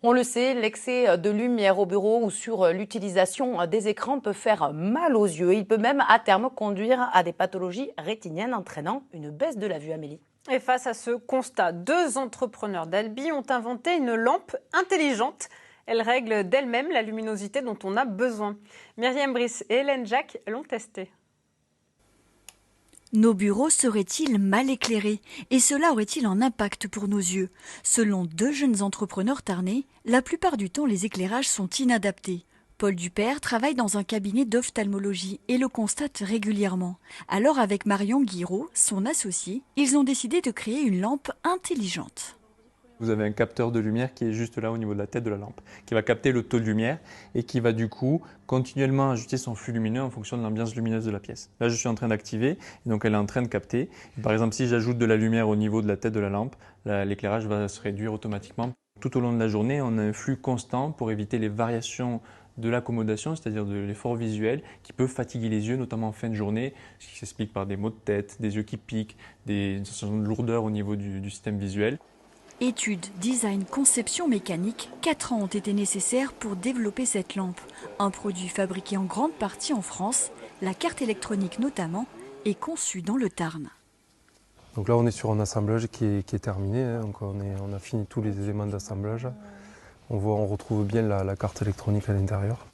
On le sait, l'excès de lumière au bureau ou sur l'utilisation des écrans peut faire mal aux yeux. Il peut même à terme conduire à des pathologies rétiniennes entraînant une baisse de la vue, Amélie. Et face à ce constat, 2 entrepreneurs d'Albi ont inventé une lampe intelligente. Elle règle d'elle-même la luminosité dont on a besoin. Myriam Brice et Hélène Jacques l'ont testée. Nos bureaux seraient-ils mal éclairés? Et cela aurait-il un impact pour nos yeux? Selon 2 jeunes entrepreneurs tarnais, la plupart du temps les éclairages sont inadaptés. Paul Dupère travaille dans un cabinet d'ophtalmologie et le constate régulièrement. Alors avec Marion Guiraud, son associé, ils ont décidé de créer une lampe intelligente. Vous avez un capteur de lumière qui est juste là au niveau de la tête de la lampe, qui va capter le taux de lumière et qui va du coup continuellement ajuster son flux lumineux en fonction de l'ambiance lumineuse de la pièce. Là, je suis en train d'activer, et donc elle est en train de capter. Et par exemple, si j'ajoute de la lumière au niveau de la tête de la lampe, l'éclairage va se réduire automatiquement. Tout au long de la journée, on a un flux constant pour éviter les variations de l'accommodation, c'est-à-dire de l'effort visuel qui peut fatiguer les yeux, notamment en fin de journée, ce qui s'explique par des maux de tête, des yeux qui piquent, une sensation de lourdeur au niveau du système visuel. Études, design, conception mécanique, 4 ans ont été nécessaires pour développer cette lampe. Un produit fabriqué en grande partie en France, la carte électronique notamment, est conçue dans le Tarn. Donc là on est sur un assemblage qui est terminé, hein. Donc on a fini tous les éléments d'assemblage. On retrouve bien la carte électronique à l'intérieur.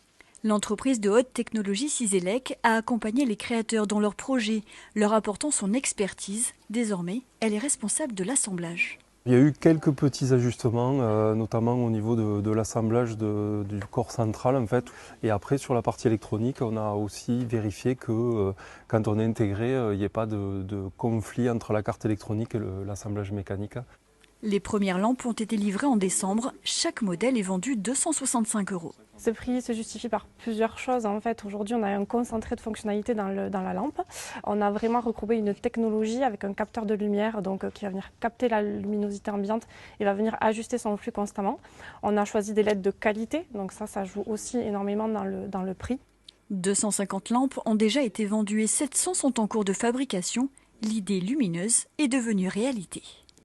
L'entreprise de haute technologie Ciselec a accompagné les créateurs dans leurs projets, leur apportant son expertise. Désormais, elle est responsable de l'assemblage. Il y a eu quelques petits ajustements, notamment au niveau de l'assemblage du corps central en fait. Et après sur la partie électronique, on a aussi vérifié que quand on est intégré, il n'y ait pas de conflit entre la carte électronique et l'assemblage mécanique. Les premières lampes ont été livrées en décembre. Chaque modèle est vendu 265 €. Ce prix se justifie par plusieurs choses. En fait, aujourd'hui, on a un concentré de fonctionnalités dans la lampe. On a vraiment regroupé une technologie avec un capteur de lumière qui va venir capter la luminosité ambiante et va venir ajuster son flux constamment. On a choisi des LED de qualité, donc ça joue aussi énormément dans le prix. 250 lampes ont déjà été vendues et 700 sont en cours de fabrication. L'idée lumineuse est devenue réalité.